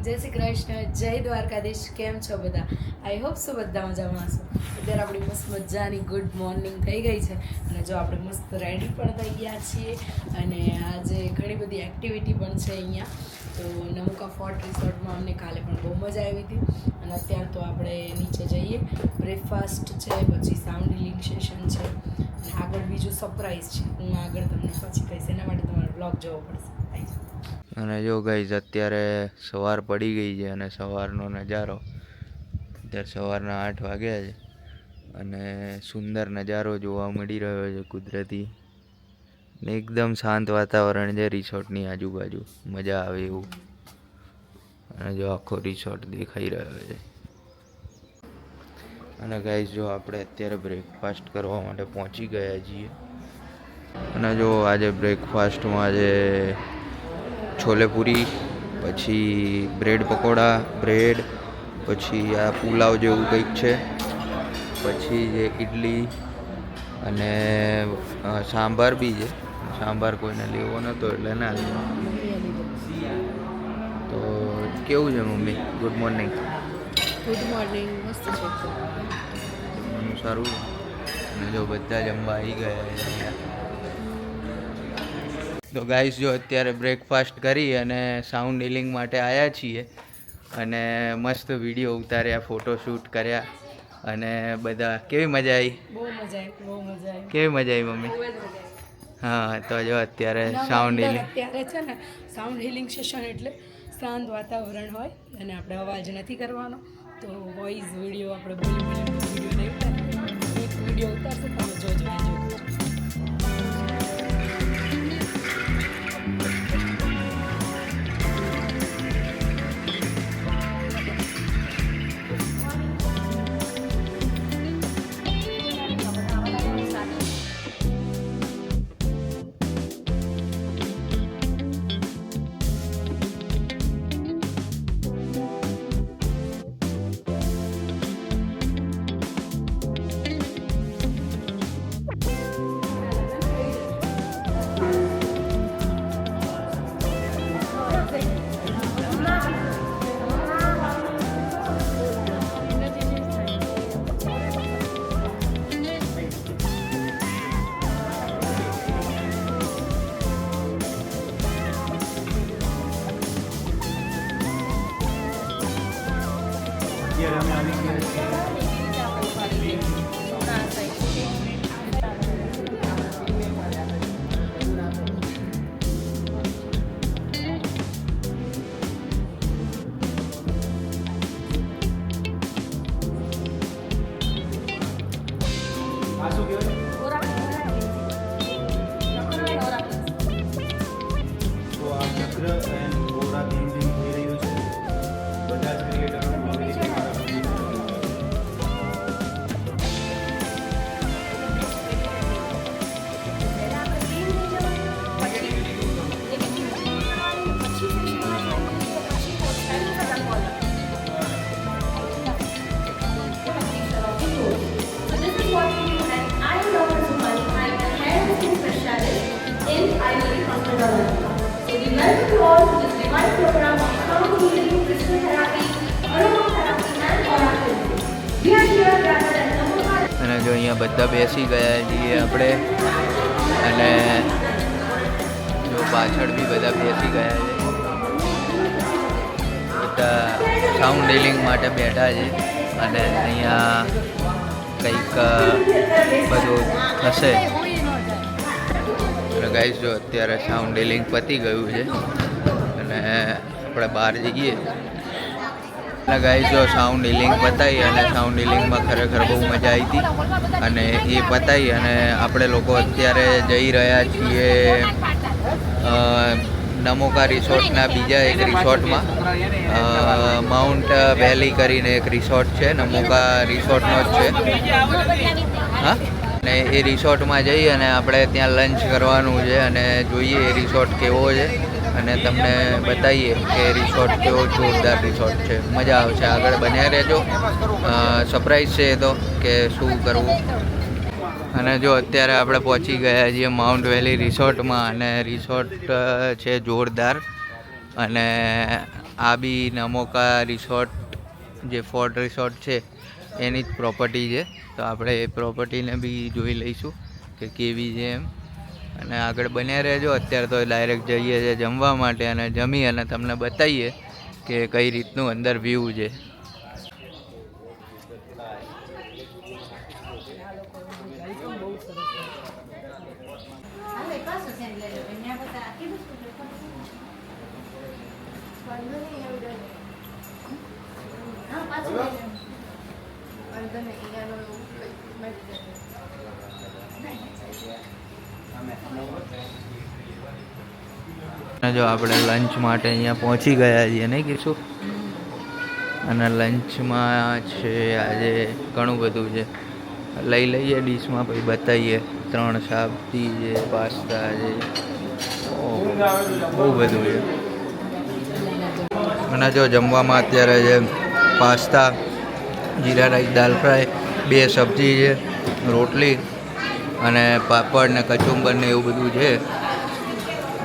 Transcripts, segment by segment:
જય શ્રી કૃષ્ણ, જય દ્વારકાધીશ. કેમ છો બધા? આઈ હોપ સો બધા મજામાં હશો. અત્યારે આપણી મસ્ત મજાની ગુડ મોર્નિંગ થઈ ગઈ છે અને જો આપણે મસ્ત રેડી પણ થઈ ગયા છીએ અને આજે ઘણી બધી એક્ટિવિટી પણ છે અહીંયા. તો નમુકા ફોર્ટ રિસોર્ટમાં અમને કાલે પણ બહુ મજા આવી હતી અને અત્યારે તો આપણે નીચે જઈએ. બ્રેકફાસ્ટ છે, પછી સાઉન્ડ હિલિંગ સેશન છે અને આગળ બીજું સરપ્રાઈઝ છે. હું આગળ તમને પછી કહીશ, એના માટે તમારે બ્લોગ જોવો પડશે. અને જો ગાઈઝ અત્યારે સવાર પડી ગઈ છે અને સવારનો નજારો, અત્યારે સવારના 8 વાગ્યા છે અને સુંદર નજારો જોવા મળી રહ્યો છે કુદરતી ને એકદમ શાંત વાતાવરણ છે રિસોર્ટની આજુબાજુ, મજા આવે એવું. અને જો આખો રિસોર્ટ દેખાઈ રહ્યો છે. અને ગાઈઝ જો આપણે અત્યારે બ્રેકફાસ્ટ કરવા માટે પહોંચી ગયા છીએ અને જો આજે બ્રેકફાસ્ટમાં આજે છોલે પૂરી, પછી બ્રેડ પકોડા, બ્રેડ, પછી આ પુલાવ જેવું કંઈક છે, પછી જે ઇડલી અને સાંભાર બી છે. સાંભાર કોઈને લેવો નહોતો એટલે ના લેવો. તો કેવું છે mummy? Good morning. Good morning. મસ્ત છે. જમવાનું સારું અને જો બધા જમવા આવી ગયા છે અહીંયા. તો ગાઈસ જો અત્યારે બ્રેકફાસ્ટ કરી અને સાઉન્ડ હિલિંગ માટે આવ્યા છીએ અને મસ્ત વિડીયો ઉતાર્યા, ફોટોશૂટ કર્યા અને બધા. કેવી મજા આવી? બહુ મજા આવી, બહુ મજા આવી. કેવી મજા આવી મમ્મી? હા, તો જો અત્યારે સાઉન્ડ હિલિંગ, અત્યારે છે ને સાઉન્ડ હિલિંગ સેશન એટલે શાંત વાતાવરણ હોય અને આપણે અવાજ નથી કરવાનો. તો વોઇસ વિડીયો આપણે બોલી વિડીયો નહીં ઉતારીએ, એક વિડીયો ઉતારશે તમે જોજો. અને જો અહીંયા બધા બેસી ગયા છીએ આપણે અને જો પાછળ બી બધા બેસી ગયા છે. બધા સાઉન્ડ હિલિંગ માટે બેઠા છે અને અહીંયા કંઈક બધું થશે. અને ગાઈસ જો અત્યારે સાઉન્ડ હિલિંગ પતી ગયું છે અને આપણે બહાર જઈએ. અને ગાઈસ જો સાઉન્ડ હિલિંગ પતાવી અને સાઉન્ડ હિલિંગમાં ખરેખર બહુ મજા આવી હતી અને એ પતાવી અને આપણે લોકો અત્યારે જઈ રહ્યા છીએ નમોકા રિસોર્ટના બીજા એક રિસોર્ટમાં. માઉન્ટ વેલી કરીને એક રિસોર્ટ છે, નમોકા રિસોર્ટનો જ છે. હા, અને એ રિસોર્ટમાં જઈ અને આપણે ત્યાં લંચ કરવાનું છે અને જોઈએ એ રિસોર્ટ કેવો છે અને તમને બતાવીએ કે રિસોર્ટ કેવો જોરદાર રિસોર્ટ છે. મજા આવશે, આગળ બન્યા રહેજો. સરપ્રાઈઝ છે એ તો કે શું કરવું. અને જો અત્યારે આપણે પહોંચી ગયા છીએ માઉન્ટ વેલી રિસોર્ટમાં અને રિસોર્ટ છે જોરદાર અને આ બી નમોકા રિસોર્ટ જે ફોર્ટ રિસોર્ટ છે એની જ પ્રોપર્ટી છે. તો આપણે એ પ્રોપર્ટીને બી જોઈ લઈશું કે કેવી છે એમ. અને આગળ બન્યા રહેજો. અત્યારે તો ડાયરેક્ટ જઈએ છીએ જમવા માટે અને જમી અને તમને બતાવીએ કે કઈ રીતનું અંદર વ્યૂ છે. જો આપણે લંચ માટે અહીંયા પહોંચી ગયા છીએ નહીં કીધું. અને લંચમાં છે આજે ઘણું બધું છે. લઈ લઈએ ડીશમાં પછી બતાવીએ. 3 શાકથી છે, પાસ્તા છે, બહુ બધું છે. અને જો જમવામાં અત્યારે છે પાસ્તા, જીરા રાઈસ, દાલ ફ્રાય, 2 સબ્જી છે, રોટલી અને પાપડ ને કચુંબર ને એવું બધું છે.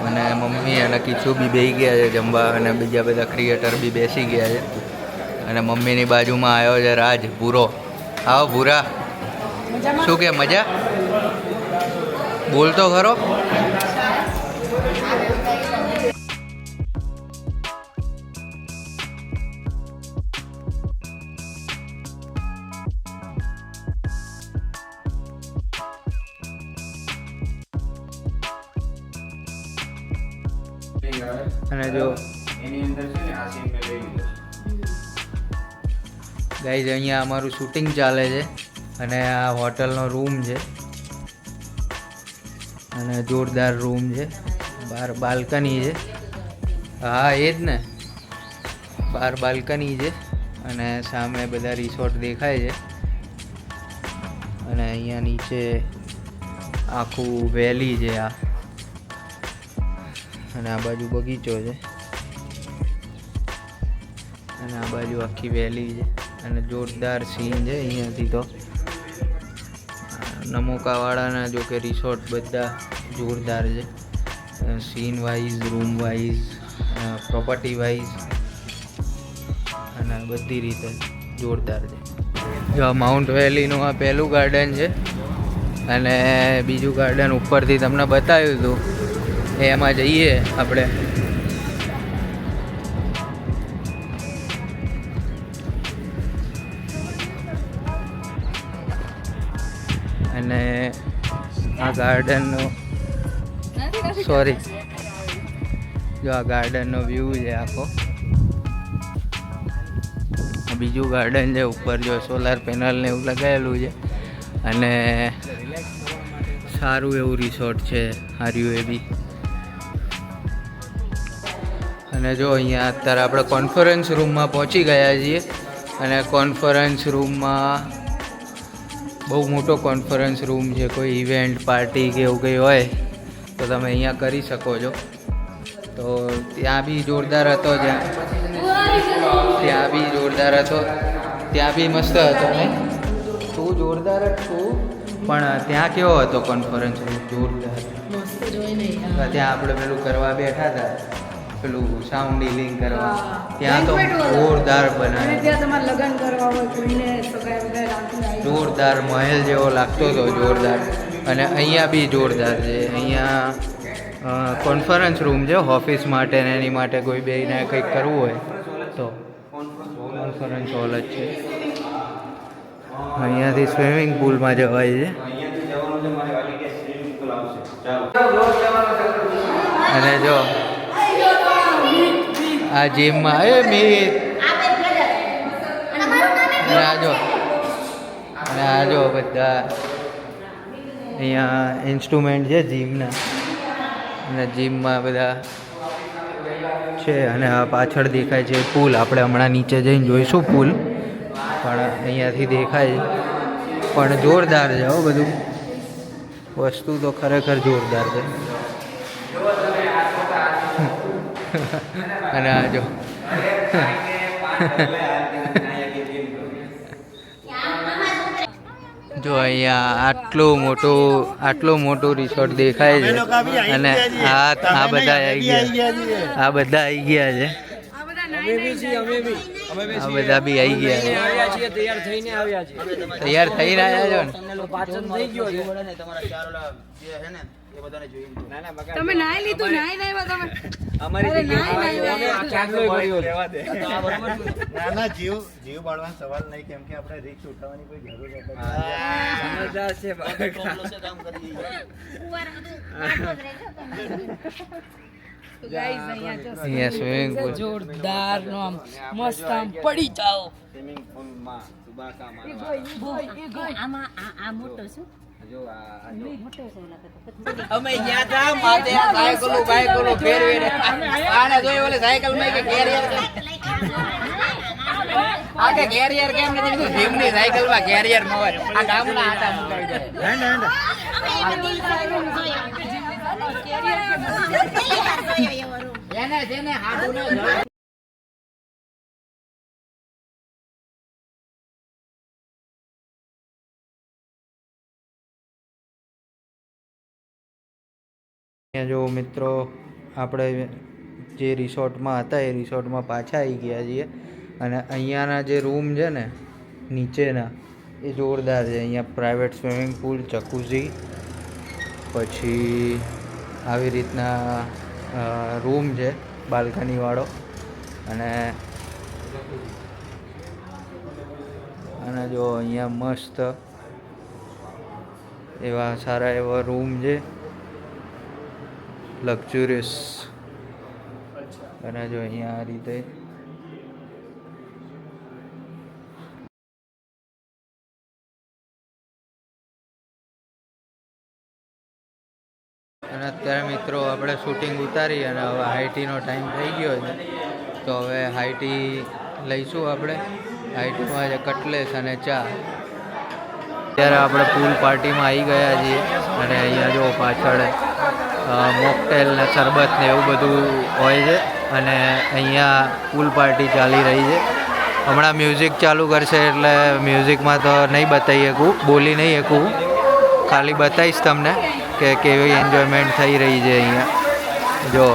અને મમ્મી અને કિચ્છુ બી બેસી ગયા છે જમવા અને બીજા બધા ક્રિએટર બી બેસી ગયા છે. અને મમ્મીની બાજુમાં આવ્યો છે રાજ ભૂરો. આવો ભૂરા, શું કે મજા? બોલતો ખરો. અને જો ગાઈઝ અહીંયા અમારું શૂટિંગ ચાલે છે અને આ હોટલનો રૂમ છે અને જોરદાર રૂમ છે. બહાર બાલ્કની છે. હા એ જ ને, બહાર બાલ્કની છે અને સામે બધા રિસોર્ટ દેખાય છે. અને અહીંયા નીચે આખું વેલી છે આ, અને આ બાજુ બગીચો છે અને આ બાજુ આખી વેલી છે અને જોરદાર સીન છે અહીંયાથી. તો નમોકાવાળાના જો કે રિસોર્ટ બધા જોરદાર છે, scene wise, room wise, property wise અને બધી રીતે જોરદાર છે. જો આ માઉન્ટ વેલીનું આ પહેલું ગાર્ડન છે અને બીજું ગાર્ડન ઉપરથી તમને બતાવ્યું હતું એમાં જઈએ આપણે. અને આ ગાર્ડનનો જો આ ગાર્ડનનો વ્યૂ છે આખો. બીજું ગાર્ડન છે ઉપર, જો સોલાર પેનલ ને એવું લગાવેલું છે અને સારું એવું રિસોર્ટ છે, હાર્યું એ બી. અને જો અહીંયા અત્યારે આપણે કોન્ફરન્સ રૂમમાં પહોંચી ગયા છીએ અને કોન્ફરન્સ રૂમમાં બહુ મોટો કોન્ફરન્સ રૂમ છે. કોઈ ઇવેન્ટ, પાર્ટી કે એવું કંઈ હોય તો તમે અહીંયા કરી શકો છો. તો ત્યાં બી જોરદાર હતો, ત્યાં બી જોરદાર હતો, ત્યાં બી મસ્ત હતો ને. તું જોરદાર જ છું, પણ ત્યાં કેવો હતો કોન્ફરન્સ રૂમ? જોરદાર. ત્યાં આપણે પેલું કરવા બેઠા હતા, પેલું સાઉન્ડ ડીલિંગ કરવા, ત્યાં તો જોરદાર બનાવે. જોરદાર મહેલ જેવો લાગતો હતો, જોરદાર. અને અહીંયા બી જોરદાર છે. અહીંયા કોન્ફરન્સ રૂમ છે ઓફિસ માટે ને એની માટે કોઈ બેને કંઈક કરવું હોય તો કોન્ફરન્સ હોલ જ છે. અહીંયાથી સ્વિમિંગ પુલમાં જવાય છે. અને જો આ જીમમાં અને આ જો બધા અહીંયા ઇન્સ્ટ્રુમેન્ટ છે જીમના, અને જીમમાં બધા છે. અને આ પાછળ દેખાય છે પુલ. આપણે હમણાં નીચે જઈને જોઈશું પુલ, પણ અહીંયાથી દેખાય પણ જોરદાર છે હો બધું. વસ્તુ તો ખરેખર જોરદાર છે. અને આ જો જો અહીંયા આટલું મોટું રિસોર્ટ દેખાય છે અને આ બધા આવી ગયા છે. આ બધા બી આવી ગયા તૈયાર થઈને આવ્યા છે. તૈયાર થઈને આવ્યા છો ને પાચન થઈ ગયો છે. તમે નાઈ લીધું નાઈ નાઈ તમે અમારી અરે નાઈ નાઈ ના ના જીવ બાળવાનો સવાલ નહીં કેમ કે આપણે રિસ્ક ઉઠાવવાની કોઈ જરૂર નથી. સમજદાર છે બાળક. તો ગાઈસ અહીંયા જો અહીંયા સ્વિમિંગ પુલ જોરદાર નો આમ મસ્ત આમ પડી જાઓ સ્વિમિંગ પુલમાં સુબાકા મારવા. આમાં આ મોટો શું જો આ મોટો છે ઓલા કરતા. અમે ગયા તા માથે સાયકલો ફેરવીને આને જોઈ ઓલે સાયકલ માં કે કેરિયર આ કે કેરિયર કેમ નથી કીધું ભીમની સાયકલ માં કેરિયર ન હોય આ ગામના આટા મુકાઈ જાય. એને જેને હાડું ન જોયું. અહીંયા જો મિત્રો આપણે જે રિસોર્ટમાં હતા એ રિસોર્ટમાં પાછા આવી ગયા છીએ અને અહીંયાના જે રૂમ છે ને નીચેના એ જોરદાર છે. અહીંયા પ્રાઇવેટ સ્વિમિંગ પુલ, જકુઝી, પછી આવી રીતના રૂમ છે બાલ્કનીવાળો અને જો અહીંયા મસ્ત એવા સારા એવા રૂમ છે લક્ઝુરિયસ. અને જો અહીંયા આ રીતે અને અત્યારે મિત્રો આપણે શૂટિંગ ઉતારી અને હવે હાઈટીનો ટાઈમ થઈ ગયો છે તો હવે હાઈટી લઈશું આપણે. હાઈટીમાં છે કટલેસ અને ચા. અત્યારે આપણે પૂલ પાર્ટીમાં આવી ગયા છીએ અને અહીંયા જો પાછળ મોકટેલ ને શરબત ને એવું બધું હોય છે અને અહીંયા પૂલ પાર્ટી ચાલી રહી છે. હમણાં મ્યુઝિક ચાલુ કરશે એટલે મ્યુઝિકમાં તો નહીં બતાવી શકું, બોલી નહીં શકું, ખાલી બતાવીશ તમને કે કેવી એન્જોયમેન્ટ થઈ રહી છે અહીંયા. જો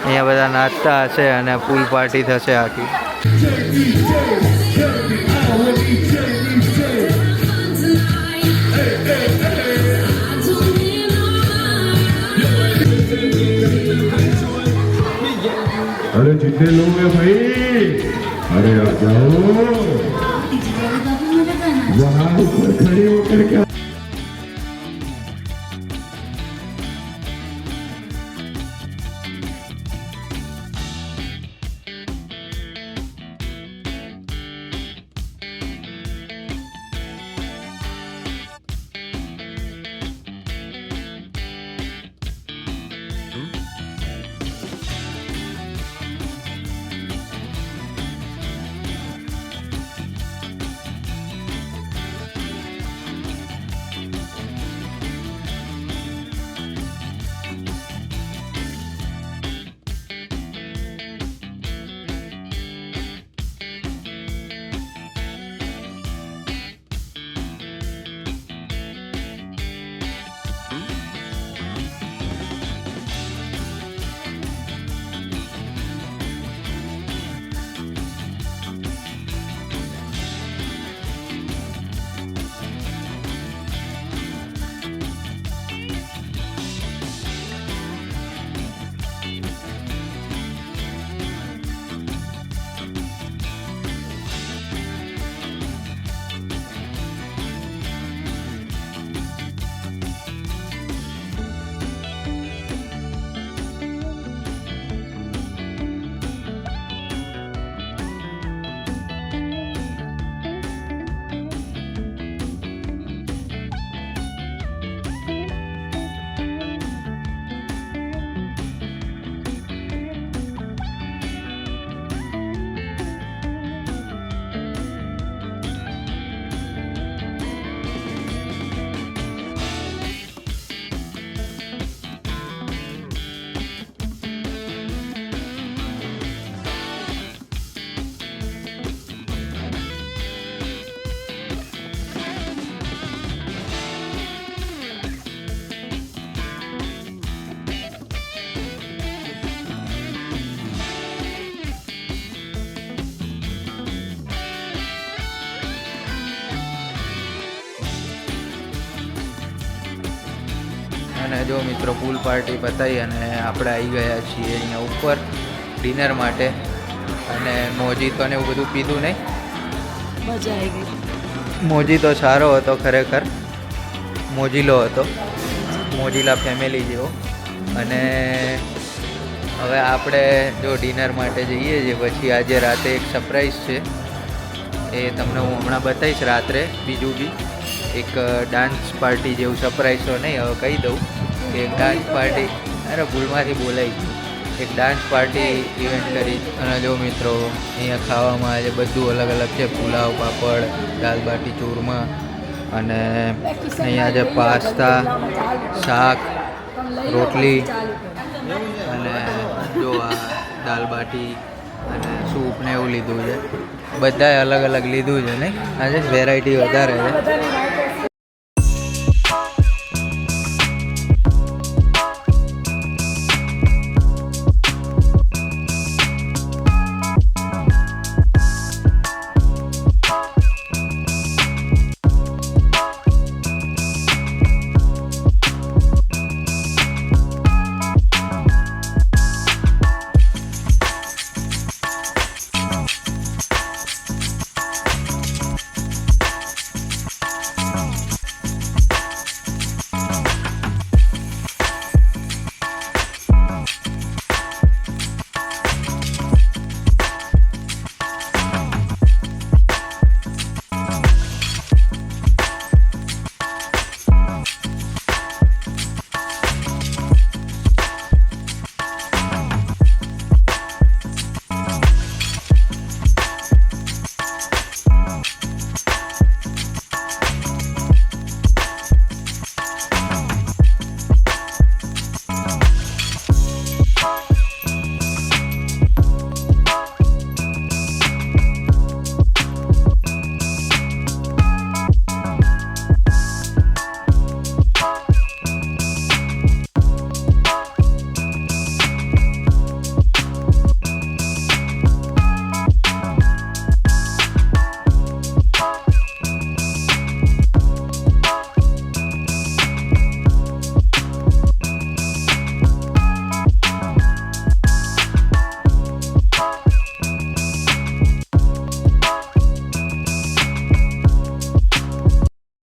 અહીંયા બધા નાચતા હશે અને પૂલ પાર્ટી થશે આખી. अरे जितने लोग हैं भाई, अरे आ जाओ वहाँ ऊपर खड़े होकर के. અને જો મિત્રો પૂલ પાર્ટી પતાવી અને આપણે આવી ગયા છીએ અહીંયા ઉપર ડિનર માટે. અને મોજીતો ને એવું બધું પીધું નહીં. મજા આવી ગઈ. મોજીતો સારો હતો ખરેખર, મોજીલો હતો, મોજીલા ફેમિલી જેવો. અને હવે આપણે જો ડિનર માટે જઈએ છીએ. પછી આજે રાતે એક સરપ્રાઈઝ છે, એ તમને હું હમણાં બતાવીશ રાત્રે. બીજું બી એક ડાન્સ પાર્ટી જેવું સરપ્રાઈઝ તો નહીં, હવે કહી દઉં કે એક ડાન્સ પાર્ટી, અરે ભૂલમાંથી બોલાઈ ગયું, એક ડાન્સ પાર્ટી ઇવેન્ટ કરી. અને જો મિત્રો અહીંયા ખાવામાં આજે બધું અલગ અલગ છે, પુલાવ, પાપડ, દાલ બાટી ચૂરમા, અને અહીંયા છે પાસ્તા, શાક, રોટલી, અને જો આ દાલ બાટી અને સૂપ ને એવું લીધું છે. બધાએ અલગ અલગ લીધું છે નહીં, આજે વેરાયટી વધારે છે.